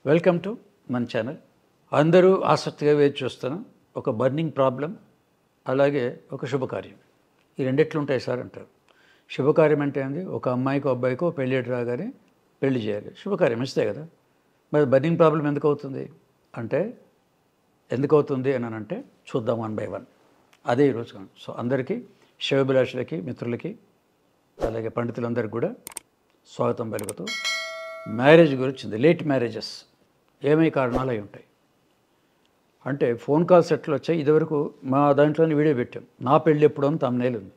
Welcome to మన channel. అందరూ ఆసక్తిగా వేచి చూస్తున్న ఒక బర్నింగ్ ప్రాబ్లం, అలాగే ఒక శుభకార్యం. ఈ రెండిట్లుంటాయి సార్ అంటారు. శుభకార్యం అంటే ఏంది? ఒక అమ్మాయికో అబ్బాయికో పెళ్ళి రాగానే పెళ్లి చేయాలి, శుభకార్యం ఇస్తే కదా. మరి బర్నింగ్ ప్రాబ్లం ఎందుకు అవుతుంది అంటే, ఎందుకు అవుతుంది అని అంటే చూద్దాం వన్ బై వన్. అదే ఈరోజు. సో అందరికీ, శివభిలాషులకి, మిత్రులకి, అలాగే పండితులందరికీ కూడా స్వాగతం పలుకుతూ, మ్యారేజ్ గురించి, లేట్ మ్యారేజెస్ ఏమై కారణాలు అయి ఉంటాయి అంటే, ఫోన్ కాల్స్ ఎట్లా వచ్చాయి. ఇదివరకు మా దాంట్లోనే వీడియో పెట్టాం, నా పెళ్ళి ఎప్పుడు అని తమ్నేల్ ఉంది.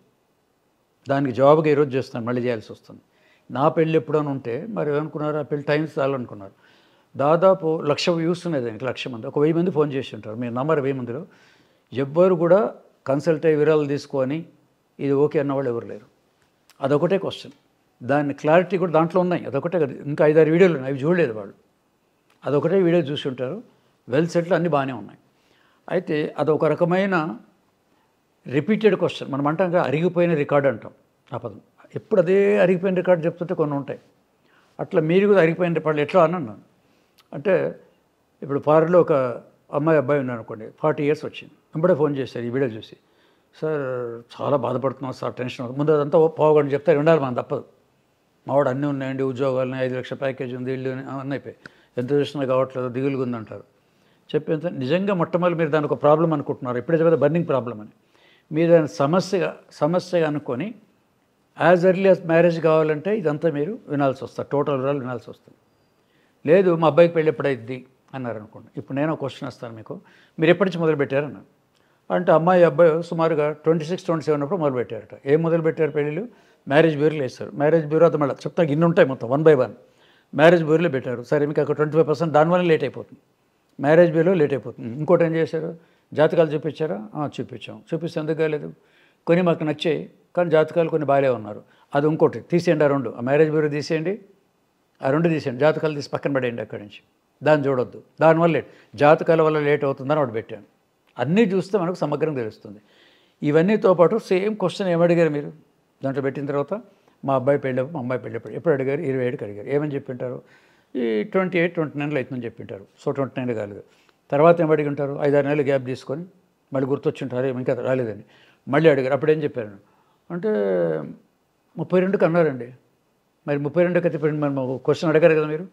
దానికి జవాబుగా ఈరోజు చేస్తున్నాను, మళ్ళీ చేయాల్సి వస్తుంది. నా పెళ్ళి ఎప్పుడు అని ఉంటే మరి ఏమనుకున్నారు, ఆ పెళ్ళి టైమ్స్ చాలనుకున్నారు. దాదాపు 1,00,000 వ్యూస్ ఉన్నాయి దానికి, 1,00,000 మంది, ఒక 1000 మంది ఫోన్ చేసి ఉంటారు. మీ నంబర్ 1000 మందిలో ఎవ్వరు కూడా కన్సల్ట్ అయ్యి వివరాలు తీసుకొని ఇది ఓకే అన్నవాళ్ళు ఎవరు లేరు. అదొకటే క్వశ్చన్. దాని క్లారిటీ కూడా దాంట్లో ఉన్నాయి. అదొకటే కదా, ఇంకా 5-6 వీడియోలు ఉన్నాయి, అవి చూడలేదు వాళ్ళు. అదొకటే వీడియో చూసి ఉంటారు. వెల్ సెట్లు అన్నీ బాగానే ఉన్నాయి. అయితే అదొక రకమైన రిపీటెడ్ క్వశ్చన్. మనం అంటాం కదా, అరిగిపోయిన రికార్డు అంటాం ఆ పదం. ఎప్పుడు అదే అరిగిపోయిన రికార్డు చెప్తుంటే కొన్ని ఉంటాయి. అట్లా మీరు కూడా అరిగిపోయిన రికార్డులు ఎట్లా అన్నాను అంటే, ఇప్పుడు ఫారెన్లో ఒక అమ్మాయి అబ్బాయి ఉన్నాను అనుకోండి, 40 years వచ్చింది. వెంబడే ఫోన్ చేశారు ఈ వీడియో చూసి. సార్ చాలా బాధపడుతున్నాం సార్, టెన్షన్. ముందు అదంతా పోగొని చెప్తే ఉండాలి, మనం తప్పదు. మావాడు అన్నీ ఉన్నాయండి, ఉద్యోగాలు, 5 లక్షల ప్యాకేజ్ ఉంది, ఇల్లు అన్నీ అయిపోయి, ఎంత చూసినా కావట్లేదు, దిగులుగా ఉందంటారు. చెప్పేంత నిజంగా మొట్టమొదటి మీరు దానికి ఒక ప్రాబ్లం అనుకుంటున్నారు, ఇప్పుడే చెప్పేది బర్నింగ్ ప్రాబ్లం అని. మీరు దాన్ని సమస్యగా అనుకొని యాజ్ ఎర్లీ యాజ్ మ్యారేజ్ కావాలంటే ఇదంతా మీరు వినాల్సి వస్తుంది, టోటల్ వివరాలు వినాల్సి వస్తుంది. లేదు మా అబ్బాయికి పెళ్ళి ఎప్పుడైద్ది అన్నారు అనుకోండి. ఇప్పుడు నేను ఒక క్వశ్చన్ వస్తాను మీకు, మీరు ఎప్పటి నుంచి మొదలు పెట్టారన్నారు అంటే, అమ్మాయి అబ్బాయి సుమారుగా 26-27 అప్పుడు మొదలు పెట్టారట. ఏం మొదలు పెట్టారు పెళ్ళిళ్ళు? మ్యారేజ్ బ్యూరోలు వేస్తారు. మ్యారేజ్ బ్యూరో అది మళ్ళీ చెప్తాను, ఇన్ని ఉంటాయి మొత్తం 1 by 1. మ్యారేజ్ బ్యూరోలో పెట్టారు. సరే, మీకు అక్కడ 25% దానివల్ల లేట్ అయిపోతుంది, మ్యారేజ్ బ్యూరోలో లేట్ అయిపోతుంది. ఇంకోటి ఏం చేశారు, జాతకాలు చూపించారా? చూపిస్తే ఎందుకు కాలేదు? కొన్ని మాకు నచ్చాయి, కానీ జాతకాలు కొన్ని బాగాలే ఉన్నారు. అది ఇంకోటి తీసేయండి, ఆ మ్యారేజ్ బ్యూరో తీసేయండి, ఆ 2 తీసేయండి, జాతకాలు తీసి పక్కన పడేయండి అక్కడి నుంచి. దాన్ని చూడొద్దు, దానివల్ల లేట్, జాతకాల వల్ల లేట్ అవుతుందని ఒకటి పెట్టాను. అన్నీ చూస్తే మనకు సమగ్రంగా తెలుస్తుంది. ఇవన్నీతో పాటు సేమ్ క్వశ్చన్ ఏమడిగారు మీరు దాంట్లో పెట్టిన తర్వాత? మా అబ్బాయి పెళ్ళి, మా అమ్మాయి పెళ్ళి ఎప్పుడు అడిగారు? 27కి అడిగారు. ఏమని చెప్పింటారు? ఈ 28-29 అవుతుందని చెప్పింటారు. సో 29 కాలేదు. తర్వాత ఏం అడిగి ఉంటారు? 5-6 నెలలు గ్యాప్ తీసుకొని మళ్ళీ గుర్తొచ్చింటారు, ఇంకా రాలేదని మళ్ళీ అడిగారు. అప్పుడు ఏం చెప్పారు అంటే, 32కి అన్నారండి. మరి 32కి అయితే మరి క్వశ్చన్ అడిగారు కదా మీరు.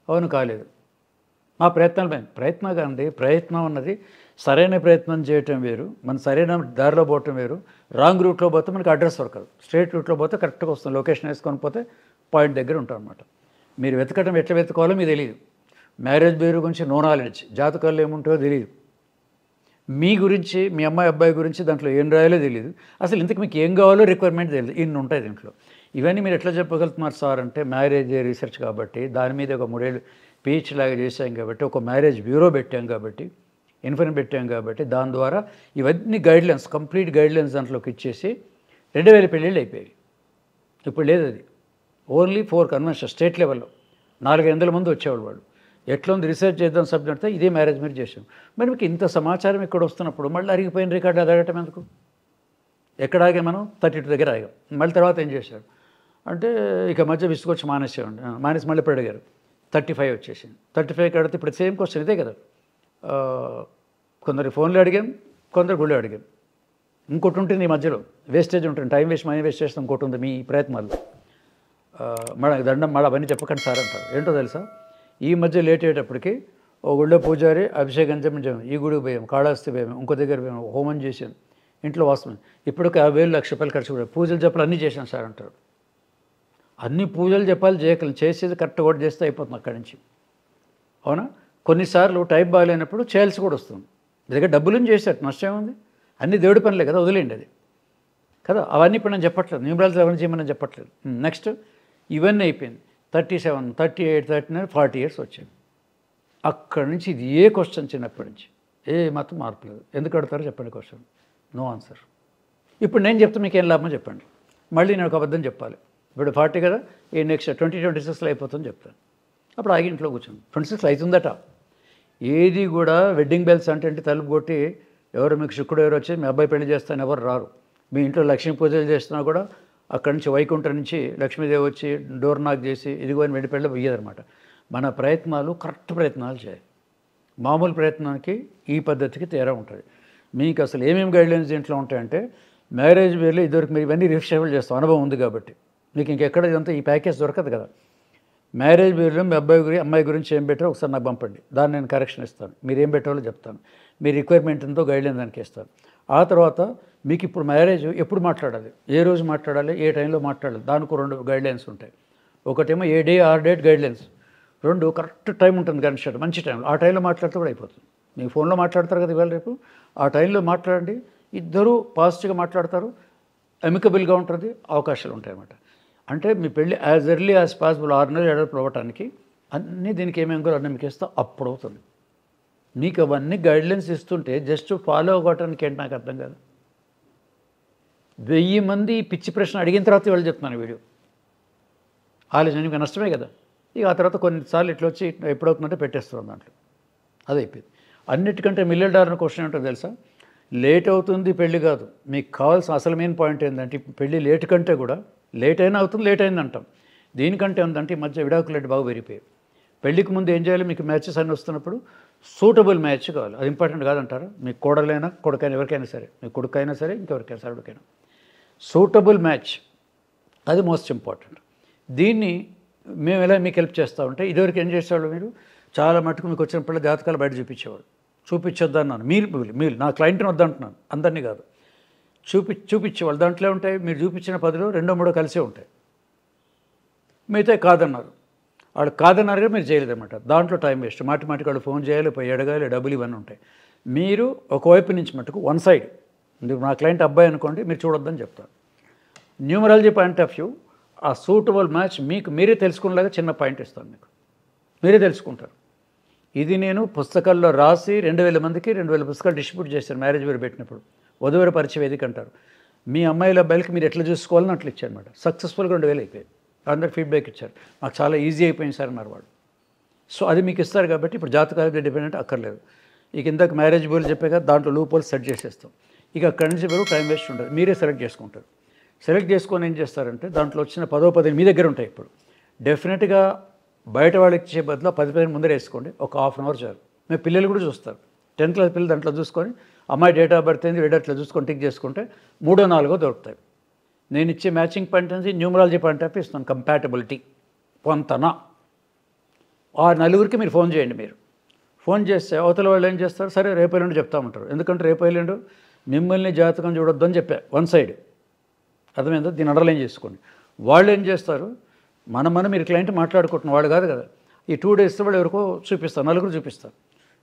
అవును, కాలేదు. మా ప్రయత్నం కాదండి. ప్రయత్నం అన్నది సరైన ప్రయత్నం చేయటం వేరు, మన సరైన దారిలో పోవటం వేరు. రాంగ్ రూట్లో పోతే మనకి అడ్రస్ దొరకదు, స్ట్రైట్ రూట్లో పోతే కరెక్ట్గా వస్తుంది. లొకేషన్ వేసుకొని పోతే పాయింట్ దగ్గర ఉంటాం అనమాట. మీరు వెతకటం ఎట్లా వెతుకోవాలో మీకు తెలియదు. మ్యారేజ్ బ్యూరో గురించి నో నాలెడ్జ్, జాతకాలు ఏముంటాయో తెలియదు, మీ గురించి, మీ అమ్మాయి అబ్బాయి గురించి దాంట్లో ఏం రాయాలో తెలియదు, అసలు ఇంతకు మీకు ఏం కావాలో రిక్వైర్మెంట్ తెలియదు. ఇన్ని ఉంటాయి దీంట్లో. ఇవన్నీ మీరు ఎట్లా చెప్పగలుగుతున్నారు సార్ అంటే, మ్యారేజ్ రీసెర్చ్ కాబట్టి, దాని మీద ఒక 3 ఏళ్ళు PhD లాగా చేశాం కాబట్టి, ఒక మ్యారేజ్ బ్యూరో పెట్టాం కాబట్టి, ఇన్ఫర్మేషన్ పెట్టాం కాబట్టి, దాని ద్వారా ఇవన్నీ గైడ్లైన్స్, కంప్లీట్ గైడ్లైన్స్ దాంట్లోకి ఇచ్చేసి 2000 పెళ్ళిళ్ళు అయిపోయాయి. ఇప్పుడు లేదు అది. ఓన్లీ 4 కన్వెన్షన్ స్టేట్ లెవెల్లో 400 మంది వచ్చేవాళ్ళు. వాళ్ళు ఎట్లా ఉంది రీసెర్చ్ చేద్దాం సబ్జెక్ట్తో, ఇదే మ్యారేజ్ మీరు చేసాం. మరి మీకు ఇంత సమాచారం ఇక్కడ వస్తున్నప్పుడు మళ్ళీ అరిగిపోయిన రికార్డు అడగటం ఎందుకు? ఎక్కడ ఆగాం మనం? 32 దగ్గర ఆగాం. మళ్ళీ తర్వాత ఏం చేశారు అంటే, ఇక మధ్య విసుకొచ్చి మానేసి మళ్ళీ ఇప్పుడు అడిగారు. 35 వచ్చేసింది. 35కి అడిగితే ఇప్పుడు సేమ్ క్వశ్చన్ ఇదే కదా. కొందరు ఫోన్లో అడిగాం, కొందరు గుళ్ళో అడిగాం. ఇంకోటి ఉంటుంది ఈ మధ్యలో, వేస్టేజ్ ఉంటుంది, టైం వేస్ట్, మనీ వేస్ట్ చేస్తాం. ఇంకోటి ఉంది మీ ప్రయత్నాలు. మళ్ళీ దండం, మళ్ళీ అవన్నీ చెప్పకండి సార్ అంటారు. ఏంటో తెలుసా, ఈ మధ్య లేట్ అయ్యేటప్పటికి ఓ గుళ్ళో పూజారి అభిషేకం చేయించాం, ఈ గుడికి పోయాం, కాళహస్తి పోయాము, ఇంకో దగ్గర పోయాము, హోమం చేసాం, ఇంట్లో వాస్తవం. ఇప్పటికి 50,000, 1,00,000 రూపాయలు ఖర్చు కూడా, పూజలు చెప్పాలి, అన్నీ చేశాం సార్ అంటారు. అన్ని పూజలు చెప్పాలి, చేయగలం, చేసేది కరెక్ట్ కూడా చేస్తే అయిపోతుంది అక్కడి నుంచి. అవునా? కొన్నిసార్లు టైం బాగాలేనప్పుడు చేయాల్సి కూడా వస్తుంది. దగ్గర డబ్బులు చేసేట నష్టం ఉంది, అన్ని దేవుడి పనులే కదా, వదిలేండి అది కదా. అవన్నీ ఇప్పుడు నేను చెప్పట్లేదు, న్యూమరాల్స్ అవన్నీ చేయమని చెప్పట్లేదు. నెక్స్ట్ ఇవన్నీ అయిపోయింది. 37, 38, 39, 40 years వచ్చాయి. అక్కడి నుంచి ఇది ఏ క్వశ్చన్ చిన్నప్పటి నుంచి ఏ మాత్రం మార్పు లేదు. ఎందుకు అడతారో చెప్పండి క్వశ్చన్, నో ఆన్సర్. ఇప్పుడు నేను చెప్తే మీకు ఏం లాభమో చెప్పండి. మళ్ళీ నేను ఒక అబద్ధం చెప్పాలి. ఇప్పుడు 40 కదా, ఈ నెక్స్ట్ 2026లో అయిపోతుందని చెప్తాను. అప్పుడు ఆగి ఇంట్లో కూర్చోండి. 26 అవుతుందట. ఏది కూడా వెడ్డింగ్ బెల్స్ అంటే తలుపు కొట్టి ఎవరు మీకు శుక్రుడు ఎవరు వచ్చి మీ అబ్బాయి పెళ్లి చేస్తాను ఎవరు రారు. మీ ఇంట్లో లక్ష్మీ పూజలు చేస్తున్నా కూడా అక్కడి నుంచి వైకుంఠం నుంచి లక్ష్మీదేవి వచ్చి డోర్ నాక్ చేసి ఇదిగో అని వెండి పెళ్ళి పోయేదనమాట. మన ప్రయత్నాలు కరెక్ట్ ప్రయత్నాలు చేయాలి. మామూలు ప్రయత్నానికి ఈ పద్ధతికి తేడా ఉంటుంది. మీకు అసలు ఏమేమి గైడ్లైన్స్ దీంట్లో ఉంటాయంటే, మ్యారేజ్ వేర్లో ఇదివరకు మీరు ఇవన్నీ రిఫ్రెషబుల్ చేస్తాం, అనుభవం ఉంది కాబట్టి. మీకు ఇంకెక్కడ ఇదంతా ఈ ప్యాకేజ్ దొరకదు కదా. మ్యారేజ్ వేర్లో మీ అమ్మాయి గురించి ఏం పెట్టారో ఒకసారి నాకు పంపండి, దాన్ని నేను కరెక్షన్ ఇస్తాను. మీరు ఏం పెట్టాలో చెప్తాను, మీ రిక్వైర్మెంట్ ఎంతో గైడ్లైన్ దానికి ఇస్తాను. ఆ తర్వాత మీకు ఇప్పుడు మ్యారేజ్ ఎప్పుడు మాట్లాడాలి, ఏ రోజు మాట్లాడాలి, ఏ టైంలో మాట్లాడాలి, దానికి 2 గైడ్లైన్స్ ఉంటాయి. ఒకటేమో a day or date guidelines, 2 correct time ఉంటుంది గంట మంచి టైంలో, ఆ టైంలో మాట్లాడితే కూడా అయిపోతుంది. మీ ఫోన్లో మాట్లాడతారు కదా ఇవాళ రేపు, ఆ టైంలో మాట్లాడండి, ఇద్దరూ పాజిటివ్గా మాట్లాడతారు, అమికబుల్గా ఉంటుంది, అవకాశాలు ఉంటాయి అన్నమాట. అంటే మీ పెళ్ళి యాజ్ ఎర్లీ యాజ్ పాసిబుల్ 6 నెలలు ఎడల్పు అవ్వటానికి అన్నీ దీనికి ఏమేమి కూడా అన్నీ మీకు ఇస్తా, అప్పుడు అవుతుంది. మీకు అవన్నీ గైడ్లైన్స్ ఇస్తుంటే జస్ట్ ఫాలో అవ్వటానికి ఏంటి నాకు అర్థం కాదు. 1000 మంది పిచ్చి ప్రశ్న అడిగిన తర్వాత వాళ్ళు చెప్తున్నాను వీడియో ఆలోచన, ఇంకా నష్టమే కదా. ఇక ఆ తర్వాత కొన్నిసార్లు ఇట్లా వచ్చి ఎప్పుడవుతుందంటే పెట్టేస్తున్నాం దాంట్లో, అది అయిపోయింది. అన్నిటికంటే $1,000,000 క్వశ్చన్ ఏంటో తెలుసా, లేట్ అవుతుంది పెళ్ళి కాదు, మీకు కావాల్సిన అసలు మెయిన్ పాయింట్ ఏంటంటే పెళ్ళి లేట్ కంటే కూడా లేట్ అయినా అవుతుంది, లేట్ అయింది అంటాం. దీనికంటే ఏంటంటే ఈ మధ్య విడాకులు రేటు బాగా పెరిగిపోయాయి. పెళ్ళికి ముందు ఏం చేయాలి, మీకు మ్యాచెస్ అన్నీ వస్తున్నప్పుడు సూటబుల్ మ్యాచ్ కావాలి, అది ఇంపార్టెంట్ కాదంటారా. మీకు కోడలైనా కొడుకైనా ఎవరికైనా సరే, మీ కొడుకైనా సరే ఇంకెవరికైనా సరే ఎవరికైనా సూటబుల్ మ్యాచ్, అది మోస్ట్ ఇంపార్టెంట్. దీన్ని మేము ఎలా మీకు హెల్ప్ చేస్తూ ఉంటే, ఇదివరకు ఏం చేసేవాళ్ళు మీరు, చాలా మటుకు మీకు వచ్చిన పిల్లల జాతకాలు బయట చూపించేవాళ్ళు. చూపించొద్దన్నాను, మీరు నా క్లయింట్ని వద్దంటున్నాను, అందరినీ కాదు, చూపించేవాళ్ళు. దాంట్లో ఉంటాయి, మీరు చూపించిన 10లో 2-3 కలిసే ఉంటాయి, మిగతా కాదన్నారు. వాళ్ళు కాదన్నారుగా మీరు చేయలేదన్నమాట. దాంట్లో టైం వేస్ట్, మాటికి వాళ్ళు ఫోన్ చేయాలి, పోయి అడగాలి, డబ్బులు ఇవన్నీ ఉంటాయి. మీరు ఒకవైపు నుంచి మటుకు వన్ సైడ్, నా క్లయింట్ అబ్బాయి అనుకోండి, మీరు చూడొద్దని చెప్తాను. న్యూమరాలజీ పాయింట్ ఆఫ్ వ్యూ, ఆ సూటబుల్ మ్యాచ్ మీకు మీరే తెలుసుకునేలాగా చిన్న పాయింట్ ఇస్తాను, మీకు మీరే తెలుసుకుంటారు. ఇది నేను పుస్తకాల్లో రాసి 2000 మందికి 2000 పుస్తకాలు డిస్ట్రిబ్యూట్ చేశాను మ్యారేజ్ వేరు పెట్టినప్పుడు. వధువర పరిచయ వేదిక అంటారు. మీ అమ్మాయిల అబ్బాయిలకి మీరు ఎట్లా చూసుకోవాలని అట్లా ఇచ్చారనమాట. సక్సెస్ఫుల్గా 2000 అయిపోయాయి. అందరు ఫీడ్బ్యాక్ ఇచ్చారు, మాకు చాలా ఈజీ అయిపోయింది సార్ అన్నారు వాళ్ళు. సో అది మీకు ఇస్తారు కాబట్టి ఇప్పుడు జాతకాలకి డిపెండెంట్ అక్కర్లేదు. ఇక ఇందాక మ్యారేజ్ బోల్ చెప్పాక దాంట్లో లూప్ హోల్స్ సెట్ చేసేస్తాం. ఇక అక్కడి నుంచి వరకు టైం వేస్ట్ ఉంటుంది, మీరే సెలెక్ట్ చేసుకుంటారు. సెలెక్ట్ చేసుకొని ఏం చేస్తారంటే దాంట్లో వచ్చిన 10 మీ దగ్గర ఉంటాయి. ఇప్పుడు డెఫినెట్గా బయట వాళ్ళకి ఇచ్చే బదులు 10 ముందర వేసుకోండి, ఒక ½ అవర్ చాలు. మేము పిల్లలు కూడా చూస్తారు, 10th క్లాస్ పిల్లలు దాంట్లో చూసుకొని అమ్మాయి డేట్ ఆఫ్ బర్త్ ఏంది అట్లా చూసుకొని టిక్ చేసుకుంటే 3, 4 దొరుకుతాయి. నేను ఇచ్చే మ్యాచింగ్ పాయింట్ అనేది న్యూమరాలజీ పాయింట్ ఆఫ్ ఇస్తాను, కంపాటబిలిటీ పొంతన. ఆ 4 మీరు ఫోన్ చేయండి. మీరు ఫోన్ చేస్తే అవతల వాళ్ళు ఏం చేస్తారు, సరే రేపు ఎల్లుండి చెప్తామంటారు. ఎందుకంటే రేపు ఎల్లుండి మిమ్మల్ని జాతకం చూడొద్దని చెప్పా, వన్ సైడ్, అర్థమైందో. దీని అండర్లైన్ చేసుకోండి. వాళ్ళు ఏం చేస్తారు, మనం మీరు క్లయింట్ మాట్లాడుకుంటున్న వాళ్ళు కాదు కదా. ఈ 2 days వాళ్ళు ఎవరికో చూపిస్తారు, 4 చూపిస్తారు.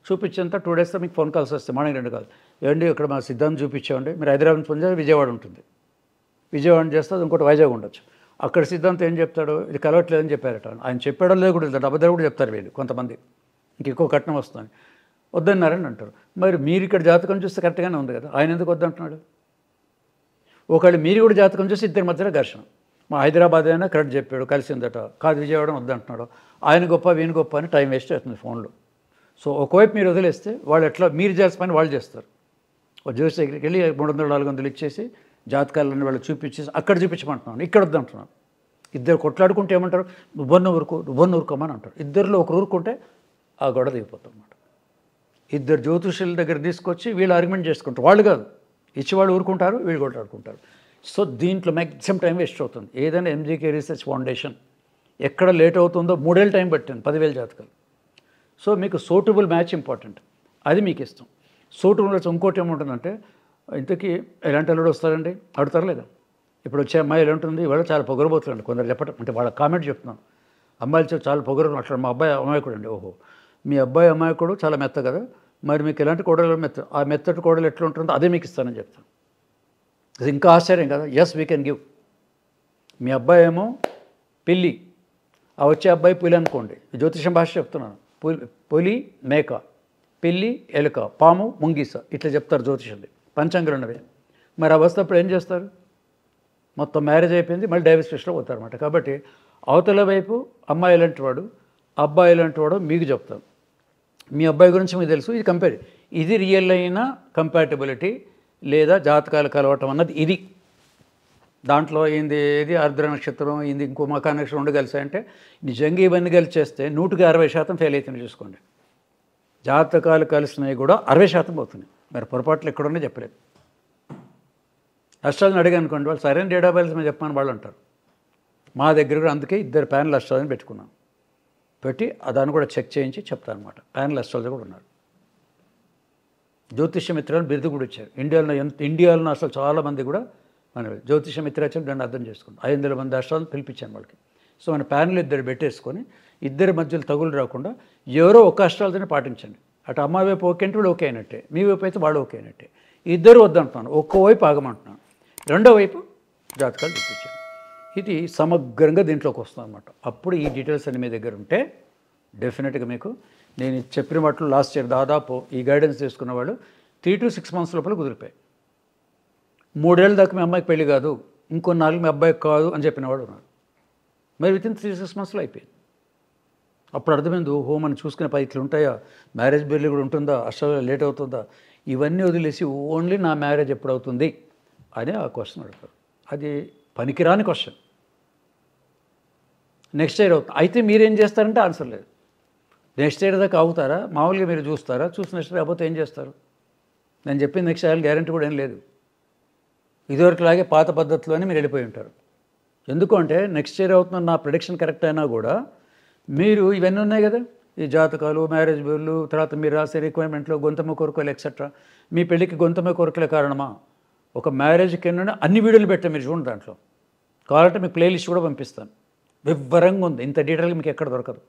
చూపించేంత 2 days మీకు ఫోన్ కాల్స్ వస్తాయి, మార్నింగ్ 2 కాల్స్. ఏమండి ఇక్కడ మా సిద్ధాంతం చూపించామండి, మీరు హైదరాబాద్ నుంచి ఫోన్ చేస్తే విజయవాడ ఉంటుంది, విజయవాడ చేస్తుంది, ఇంకోటి వైజాగ్ ఉండొచ్చు. అక్కడ సిద్ధాంతం ఏం చెప్తాడు, ఇది కలవట్లేదని చెప్పారట. ఆయన చెప్పాడో లేదు కూడా లేదు, అబద్ధాలు కూడా చెప్తారు వీళ్ళు కొంతమంది, ఇంకెక్కువ కట్నం వస్తుంది వద్దన్నారని అంటారు. మరి మీరు ఇక్కడ జాతకం చూస్తే కరెక్ట్గానే ఉంది కదా, ఆయన ఎందుకు వద్దంటున్నాడు? ఒకవేళ మీరు కూడా జాతకం చూసి ఇద్దరి మధ్యలో ఘర్షణ. మా హైదరాబాద్ అయినా కరెక్ట్ చెప్పాడు, కలిసిందట, కాదు విజయవాడ వద్దంటున్నాడు, ఆయన గొప్ప వీని గొప్ప అని టైం వేస్ట్ అవుతుంది ఫోన్లో. సో ఒకవైపు మీరు వదిలేస్తే వాళ్ళు ఎట్లా మీరు చేసే పని వాళ్ళు చేస్తారు. జ్యోతిష్ దగ్గరికి వెళ్ళి 300, 400 ఇచ్చేసి జాతకాలన్నీ వాళ్ళు చూపించేసి అక్కడ చూపించమంటున్నాను, ఇక్కడ వద్దంటున్నాను. ఇద్దరు కొట్లాడుకుంటే ఏమంటారు, నువ్వన్న ఊరుకోమని అంటారు. ఇద్దరిలో ఒకరు ఊరుకుంటే ఆ గొడవ దిగిపోతాం అన్నమాట. ఇద్దరు జ్యోతిషుల దగ్గర తీసుకొచ్చి వీళ్ళు ఆర్గ్యుమెంట్ చేసుకుంటారు, వాళ్ళు కాదు, ఇచ్చేవాళ్ళు ఊరుకుంటారు, వీళ్ళు కొట్లాడుకుంటారు. సో దీంట్లో మ్యాక్సిమం టైం వేస్ట్ అవుతుంది. ఏదైనా ఎంజీకే రీసెర్చ్ ఫౌండేషన్ ఎక్కడ లేట్ అవుతుందో 3 ఏళ్ళు టైం పట్టింది, 10,000 జాతకాలు. సో మీకు సూటబుల్ మ్యాచ్ ఇంపార్టెంట్, అది మీకు ఇస్తాం. సూటబుల్ మ్యాచ్ ఇంకోటి ఏముంటుందంటే, ఇంతకీ ఎలాంటి అల్లుడు వస్తారండి అడుగుతారు లేదా. ఇప్పుడు వచ్చే అమ్మాయి ఎలా ఉంటుంది, వాళ్ళు చాలా పొగరబోతులండి కొందరు చెప్పటం, అంటే వాళ్ళ కామెంట్ చెప్తున్నాను. అమ్మాయిలు చాలా పొగరు అట్లా, మా అబ్బాయి అమాయకుడు అండి. ఓహో, మీ అబ్బాయి అమాయకుడు చాలా మెత్త కదా, మరి మీకు ఎలాంటి కోడలు మెత్త, ఆ మెత్తటి కోడలు ఎట్లా ఉంటుందో అదే మీకు ఇస్తానని చెప్తాను. ఇది ఇంకా ఆశ్చర్యం కదా. Yes, we can give. మీ అబ్బాయి ఏమో పిల్లి, ఆ వచ్చే అబ్బాయి పులి అనుకోండి, జ్యోతిషం భాష చెప్తున్నాను. పులి మేక, పిల్లి ఎలుక, పాము ముంగీస, ఇట్లా చెప్తారు జ్యోతిషంలో, పంచాంగాలు ఉన్నవి. మరి ఆ వస్తప్పుడు ఏం చేస్తారు, మొత్తం మ్యారేజ్ అయిపోయింది, మళ్ళీ డైవర్స్ కేసులో పోతారన్నమాట. కాబట్టి అవతల వైపు అమ్మాయి ఇలాంటి వాడు, అబ్బాయి ఇలాంటి వాడు మీకు చెప్తాను. మీ అబ్బాయి గురించి మీకు తెలుసు, ఇది కంపేర్, ఇది రియల్ అయిన కంపాటబిలిటీ లేదా జాతకాలు కలవటం అన్నది ఇది. దాంట్లో ఏంది ఏది ఆర్ద్ర నక్షత్రం ఏంది ఇంకో మకా నక్షత్రం రెండు కలిసాయంటే నిజంగా ఇవన్నీ కలిసి చేస్తే 160% ఫెయిల్ అవుతుంది చూసుకోండి. జాతకాలు కలిసినవి కూడా 60% పోతున్నాయి. మరి పొరపాట్లు ఎక్కడున్నా చెప్పలేదు. అష్టాలను అడిగాను అనుకోండి, వాళ్ళు సరైన డేటా బయల్స్ మేము చెప్పమని వాళ్ళు అంటారు. మా దగ్గర కూడా అందుకే 2 ప్యానల్ అష్టాలని పెట్టుకున్నాం. పెట్టి దాన్ని కూడా చెక్ చేయించి చెప్తాను అనమాట. ప్యానల్ అస్ట్రాలజీ కూడా ఉన్నారు. జ్యోతిష మిత్రాలు బిరుదు కూడా ఇచ్చారు. ఇండియాలో అసలు చాలామంది కూడా మన జ్యోతిష మిత్రాచని దాన్ని అర్థం చేసుకున్నాం. 500 మంది అష్టాలను పిలిపించాను వాళ్ళకి. సో మన ప్యానల్ 2 పెట్టేసుకొని 2 మధ్యలో తగులు రాకుండా ఎవరో ఒక అష్టాలతోనే పాటించండి. అటు అమ్మాయి వైపు ఓకే అంటే వీళ్ళు ఓకే అయినట్టే, మీ వైపు అయితే వాళ్ళు ఓకే అయినట్టే. ఇద్దరు వద్దంటున్నాను, ఒక్కోవైపు ఆగమంటున్నాను, రెండో వైపు జాతకాలు చూపించాను. ఇది సమగ్రంగా దీంట్లోకి వస్తుంది అనమాట. అప్పుడు ఈ డీటెయిల్స్ అన్ని మీ దగ్గర ఉంటే డెఫినెట్గా మీకు నేను చెప్పిన వాటిలో లాస్ట్ ఇయర్ దాదాపు ఈ గైడెన్స్ తీసుకున్న వాళ్ళు 3 to 6 months లోపల కుదిరిపోయాయి. 3 ఏళ్ళ దాకా మీ అమ్మాయికి పెళ్లి కాదు, ఇంకో 4 మీ అబ్బాయికి కాదు అని చెప్పిన వాడు ఉన్నారు. మరి వితిన్ 3-6 monthsలో అయిపోయింది. అప్పుడు అర్థమైంది, ఓహో మనం చూసుకునే పై ఇట్లా ఉంటాయా, మ్యారేజ్ బిల్లు కూడా ఉంటుందా, అసలు లేట్ అవుతుందా, ఇవన్నీ వదిలేసి ఓన్లీ నా మ్యారేజ్ ఎప్పుడవుతుంది అని ఆ క్వశ్చన్ అడుగుతారు. అది పనికిరాని క్వశ్చన్. నెక్స్ట్ ఇయర్ అవుతుంది. అయితే మీరేం చేస్తారంటే ఆన్సర్ లేదు. నెక్స్ట్ ఇయర్ దాకా అవుతారా, మామూలుగా మీరు చూస్తారా, చూసి నెక్స్ట్ ఇయర్ అయిపోతే ఏం చేస్తారు? నేను చెప్పింది నెక్స్ట్ ఇయర్ గ్యారంటీ కూడా ఏం లేదు. ఇదివరకులాగే పాత పద్ధతిలోనే మీరు వెళ్ళిపోయి ఉంటారు. ఎందుకంటే నెక్స్ట్ ఇయర్ అవుతున్న నా ప్రిడిక్షన్ కరెక్ట్ అయినా కూడా మీరు ఇవన్నీ ఉన్నాయి కదా, ఈ జాతకాలు, మ్యారేజ్ బిల్లు, తర్వాత మీరు రాసే రిక్వైర్మెంట్లో గొంతమ్మ కోరికలు ఎక్సెట్రా, మీ పెళ్ళికి గొంతమ్మ కోరికలే కారణమా? ఒక మ్యారేజ్కి ఎన్నో అన్ని వీడియోలు పెట్టాను, మీరు చూడండి. దాంట్లో కావాలంటే మీకు ప్లేలిస్ట్ కూడా పంపిస్తాను. వివరంగా ఉంది, ఇంత డీటెయిల్గా మీకు ఎక్కడ దొరకదు.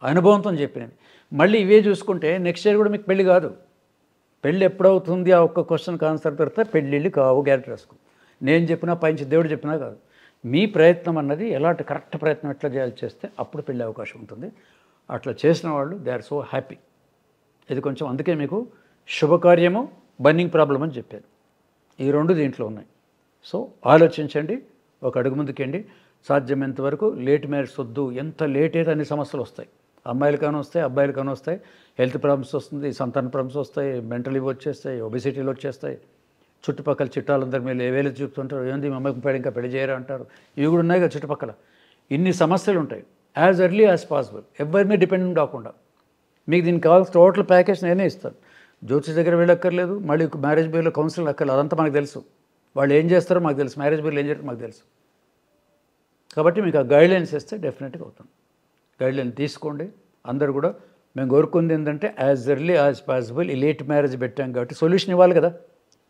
అనుభవంతో చెప్పినది. మళ్ళీ ఇవే చూసుకుంటే నెక్స్ట్ ఇయర్ కూడా మీకు పెళ్ళి కాదు. పెళ్ళి ఎప్పుడవుతుంది ఆ ఒక్క క్వశ్చన్కి ఆన్సర్ పెడితే పెళ్ళిళ్ళు కావు, గ్యారెంటీ రాసుకో. నేను చెప్పినా పైనుంచి దేవుడు చెప్పినా కాదు. మీ ప్రయత్నం అన్నది ఎలాంటి కరెక్ట్ ప్రయత్నం ఎట్లా చేయాలి చేస్తే అప్పుడు పెళ్ళే అవకాశం ఉంటుంది. అట్లా చేసిన వాళ్ళు దే ఆర్ సో హ్యాపీ. ఇది కొంచెం అందుకే మీకు శుభకార్యము, బర్నింగ్ ప్రాబ్లం అని చెప్పాను. ఈ 2 దీంట్లో ఉన్నాయి. సో ఆలోచించండి, ఒక అడుగు ముందుకండి. సాధ్యమైనంత వరకు లేట్ మ్యారేజ్ వద్దు. ఎంత లేట్ అయితే అన్ని సమస్యలు వస్తాయి. అమ్మాయిలకైనా వస్తాయి, అబ్బాయిలకైనా వస్తాయి. హెల్త్ ప్రాబ్లమ్స్ వస్తుంది, సంతాన ప్రాబ్లమ్స్ వస్తాయి, మెంటల్ ఇవి వచ్చేస్తాయి, ఒబిసిటీలు వచ్చేస్తాయి. చుట్టుపక్కల చిట్టాలందరి మీద ఏవేలు చూపుతుంటారు, ఏంది మా అమ్మాయికి పెళ్ళి ఇంకా పెళ్లి చేయరా అంటారు. ఇవి కూడా ఉన్నాయి కదా చుట్టుపక్కల. ఇన్ని సమస్యలు ఉంటాయి. యాజ్ ఎర్లీ యాజ్ పాసిబుల్, ఎవరి మీద డిపెండెంట్ కాకుండా మీకు దీనికి కావాల్సిన టోటల్ ప్యాకేజ్ నేనే ఇస్తాను. జ్యోతిష్ దగ్గర వెళ్ళక్కర్లేదు, మళ్ళీ మ్యారేజ్ బిల్లు కౌన్సిల్ అక్కర్లేదు. అదంతా మనకు తెలుసు. వాళ్ళు ఏం చేస్తారో మాకు తెలుసు, మ్యారేజ్ బిల్లు ఏం చేస్తారో మాకు తెలుసు. కాబట్టి మీకు ఆ గైడ్లైన్స్ ఇస్తే డెఫినెట్గా అవుతుంది. గైడ్లైన్ తీసుకోండి. అందరూ కూడా మేము కోరుకుంది ఏంటంటే యాజ్ ఎర్లీ యాజ్ పాసిబుల్. ఈ లేట్ మ్యారేజ్ పెట్టాం కాబట్టి సొల్యూషన్ ఇవ్వాలి కదా.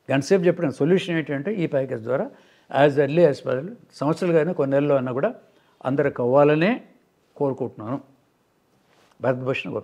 గంటసేపు చెప్పిన సొల్యూషన్ ఏంటంటే ఈ ప్యాకేజ్ ద్వారా యాజ్ ఎర్లీ యాజ్ పాసిబుల్, సంవత్సరాలుగా అయినా కొన్ని నెలల్లో అయినా కూడా అందరికి అవ్వాలనే కోరుకుంటున్నాను. భారతభూషణ్ గోపి.